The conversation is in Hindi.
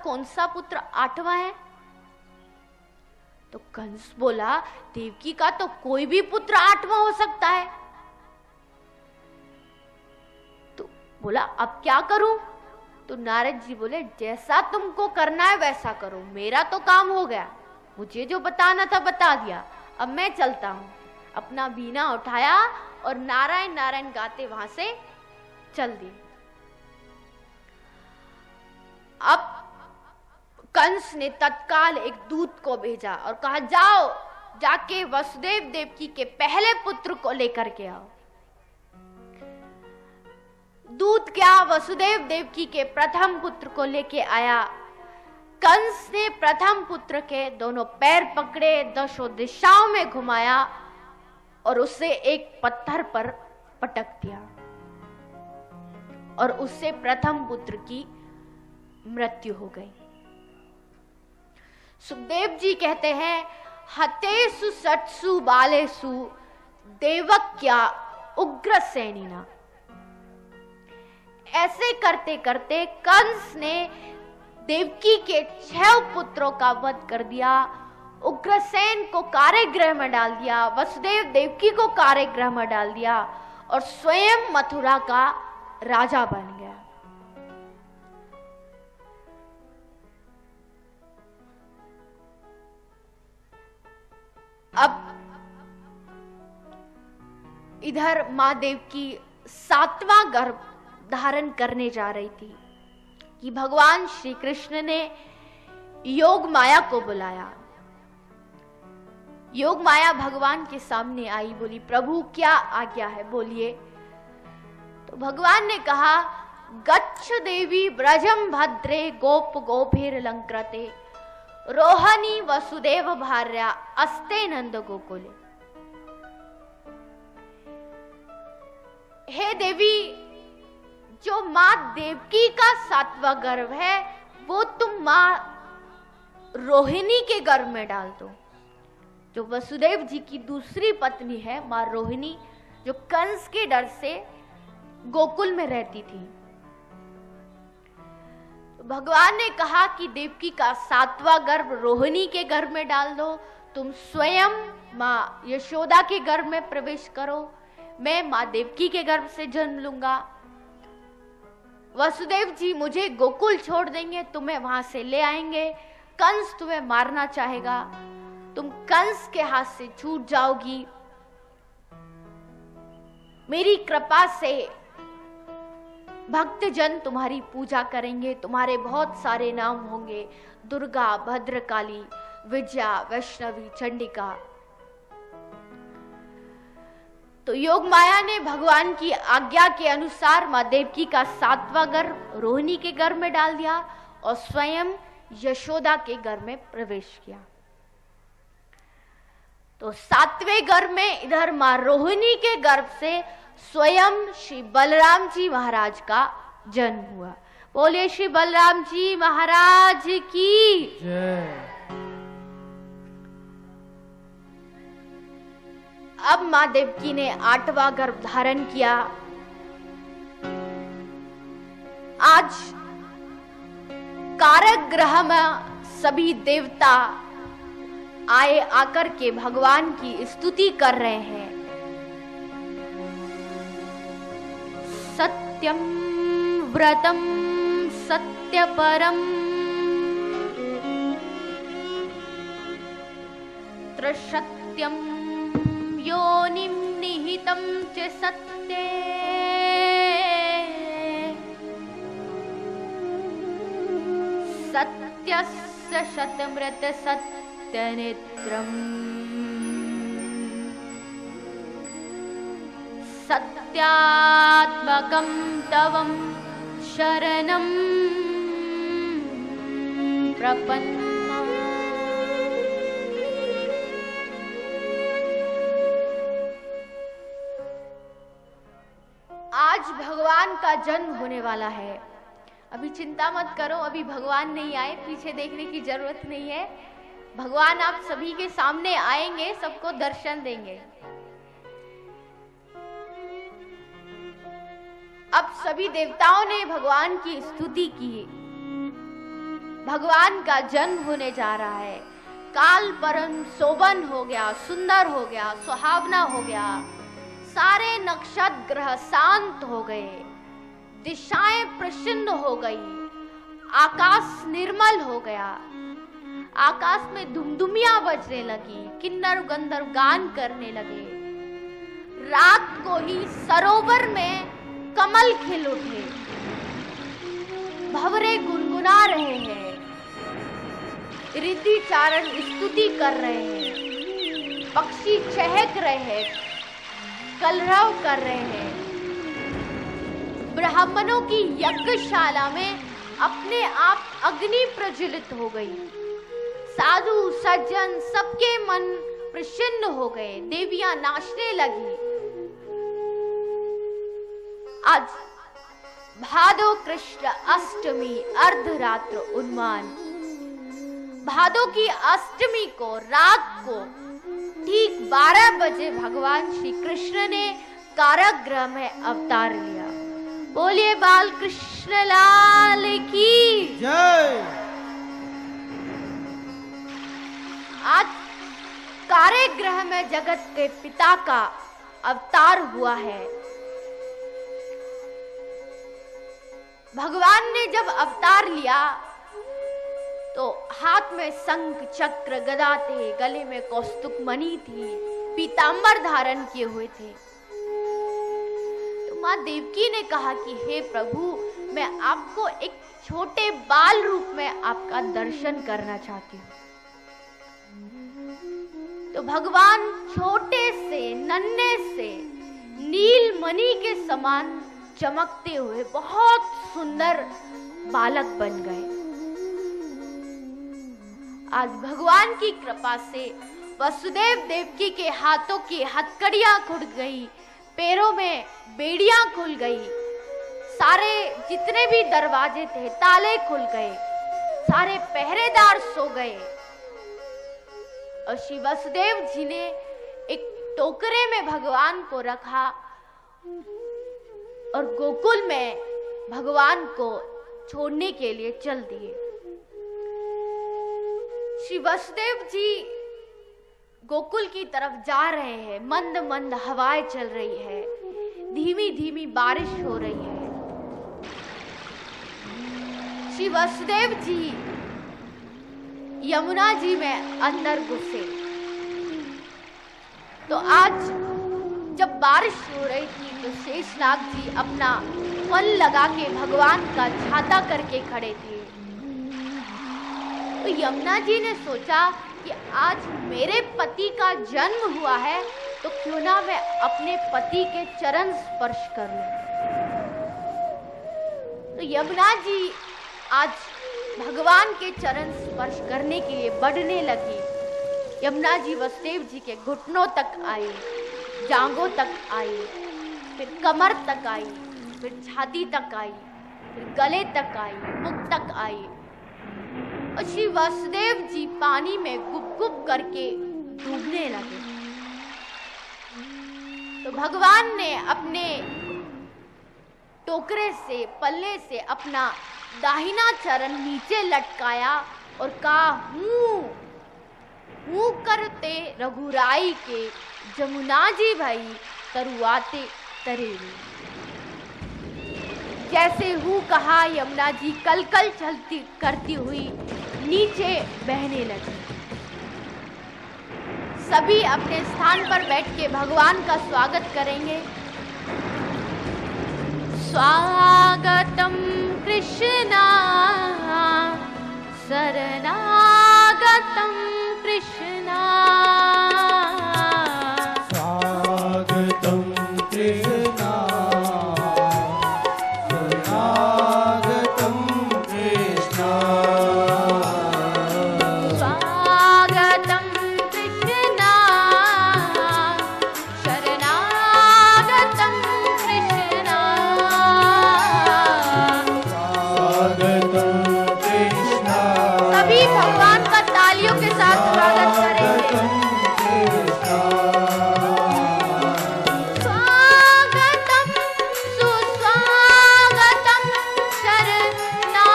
कौन सा पुत्र 8वां है? तो कंस बोला, देवकी का तो कोई भी पुत्र 8वां हो सकता है। तो बोला, अब क्या करूं? तो नारद जी बोले, जैसा तुमको करना है वैसा करो, मेरा तो काम हो गया, मुझे जो बताना था बता दिया, अब मैं चलता हूं। अपना बीना उठाया और नारायण नारायण गाते वहां से चल दिए। अब कंस ने तत्काल एक दूत को भेजा और कहा, जाओ जाके वसुदेव देवकी के पहले पुत्र को लेकर के आओ। दूत क्या वसुदेव देवकी के प्रथम पुत्र को लेके आया। कंस ने प्रथम पुत्र के दोनों पैर पकड़े, 10 दिशाओं में घुमाया और उसे एक पत्थर पर पटक दिया और उससे प्रथम पुत्र की मृत्यु हो गई। सुखदेव जी कहते हैं, हतेसु सत्सु बालेसु देवक्या उग्र सेनिना। ऐसे करते करते कंस ने देवकी के 6 पुत्रों का वध कर दिया, उग्रसेन को कारागृह में डाल दिया, वसुदेव देवकी को कारागृह में डाल दिया और स्वयं मथुरा का राजा बन गया। अब इधर मां देवकी 7वां गर्भ धारण करने जा रही थी कि भगवान श्री कृष्ण ने योग माया को बुलाया। योग माया भगवान के सामने आई, बोली, प्रभु क्या आज्ञा है, बोलिए। तो भगवान ने कहा, गच्छ देवी ब्रजम भद्रे गोप गोभीर लंकृते रोहनी वसुदेव भार्या अस्ते नंद गोकुले। हे देवी, जो मां देवकी का 7वां गर्भ है वो तुम मां रोहिणी के गर्भ में डाल दो। जो वसुदेव जी की दूसरी पत्नी है मां रोहिणी, जो कंस के डर से गोकुल में रहती थी। तो भगवान ने कहा कि देवकी का 7वां गर्भ रोहिणी के गर्भ में डाल दो, तुम स्वयं मां यशोदा के गर्भ में प्रवेश करो, मैं मां देवकी के गर्भ से जन्म लूंगा। वसुदेव जी मुझे गोकुल छोड़ देंगे, तुम्हें वहां से ले आएंगे। कंस तुम्हें मारना चाहेगा, तुम कंस के हाथ से छूट जाओगी। मेरी कृपा से भक्तजन तुम्हारी पूजा करेंगे, तुम्हारे बहुत सारे नाम होंगे, दुर्गा, भद्रकाली, विजया, वैष्णवी, चंडिका। तो योग माया ने भगवान की आज्ञा के अनुसार मां देवकी का 7वां गर्भ रोहिणी के गर्भ में डाल दिया और स्वयं यशोदा के गर्भ में प्रवेश किया। तो 7वें गर्भ में इधर मां रोहिणी के गर्भ से स्वयं श्री बलराम जी महाराज का जन्म हुआ। बोलिए श्री बलराम जी महाराज की जय। अब मां देवकी ने 8वां गर्भ धारण किया। आज कारागृह में सभी देवता आए आकर के भगवान की स्तुति कर रहे हैं। सत्यम व्रतम सत्यपरम त्रिसत्यम योनिम निहितम च सत्ये सत्यस्य शतमृत सत्यनेत्रम् सत्यात्मकं तवं शरणं प्रपन्नम्। आज भगवान का जन्म होने वाला है। अभी चिंता मत करो, अभी भगवान नहीं आए, पीछे देखने की जरूरत नहीं है। भगवान आप सभी के सामने आएंगे, सबको दर्शन देंगे। अब सभी देवताओं ने भगवान की स्तुति की। भगवान का जन्म होने जा रहा है। काल परम शोभन हो गया, सुंदर हो गया, सुहावना हो गया। सारे नक्षत्र ग्रह शांत हो गए, दिशाएं प्रसन्न हो गई, आकाश निर्मल हो गया। आकाश में धुमधुमियां बजने लगी, किन्नर गंधर्व गान करने लगे। रात को ही सरोवर में कमल खिल उठे, भंवरे गुनगुना रहे हैं, ऋतु चारण स्तुति कर रहे हैं, पक्षी चहक रहे हैं, कलरव कर रहे हैं। ब्राह्मणों की यज्ञशाला में अपने आप अग्नि प्रज्वलित हो गई। साधु सज्जन सबके मन प्रसन्न हो गए, देवियां नाचने लगी। आज भादो कृष्ण अष्टमी अर्धरात्र उन्मान। भादो की अष्टमी को रात को ठीक 12 बजे भगवान श्री कृष्ण ने कारागृह में अवतार लिया। बोलिए बाल कृष्ण लाल की जय। आज कारागृह में जगत के पिता का अवतार हुआ है। भगवान ने जब अवतार लिया तो हाथ में शंख चक्र गदा थे, गले में कौस्तुभ मणि थी, पीतांबर धारण किए हुए थे। तो माँ देवकी ने कहा कि हे प्रभु, मैं आपको एक छोटे बाल रूप में आपका दर्शन करना चाहती हूँ। तो भगवान छोटे से नन्हे से नील मणि के समान चमकते हुए बहुत सुंदर बालक बन गए। आज भगवान की कृपा से वसुदेव देवकी के हाथों की हथकड़ियां खुल गई, पैरों में बेड़ियां खुल गई, सारे जितने भी दरवाजे थे ताले खुल गए, सारे पहरेदार सो गए। और श्री वसुदेव जी ने एक टोकरे में भगवान को रखा और गोकुल में भगवान को छोड़ने के लिए चल दिए। श्री वसुदेव जी गोकुल की तरफ जा रहे हैं। मंद मंद हवाएं चल रही है, धीमी धीमी बारिश हो रही है। श्री वसुदेव जी यमुना जी में अंदर घुसे। तो आज जब बारिश हो रही थी तो शेषनाग जी अपना फल लगा के भगवान का छाता करके खड़े थे। तो यमुना जी ने सोचा कि आज मेरे पति का जन्म हुआ है तो क्यों ना मैं अपने पति के चरण स्पर्श कर लूं। तो यमुना जी आज भगवान के चरण स्पर्श करने के लिए बढ़ने लगी। यमुना जी वसुदेव जी के घुटनों तक आई, जांघों तक आई, फिर कमर तक आई, फिर छाती तक आई, फिर गले तक आई, मुख तक आई। और श्री वसुदेव जी पानी में गुप गुप करके डूबने लगे। तो भगवान ने अपने टोकरे से, पल्ले से अपना दाहिना चरण नीचे लटकाया और कहा, हूँ करते रघुराई के जमुना जी भाई तरुआते तरे। जैसे हूँ कहा यमुना जी कल कल चलती करती हुई नीचे बहने लगी। सभी अपने स्थान पर बैठ के भगवान का स्वागत करेंगे। स्वागतम कृष्णा शरणागतम कृष्णा, स्वागतम कृष्णा शरणागतम कृष्णा।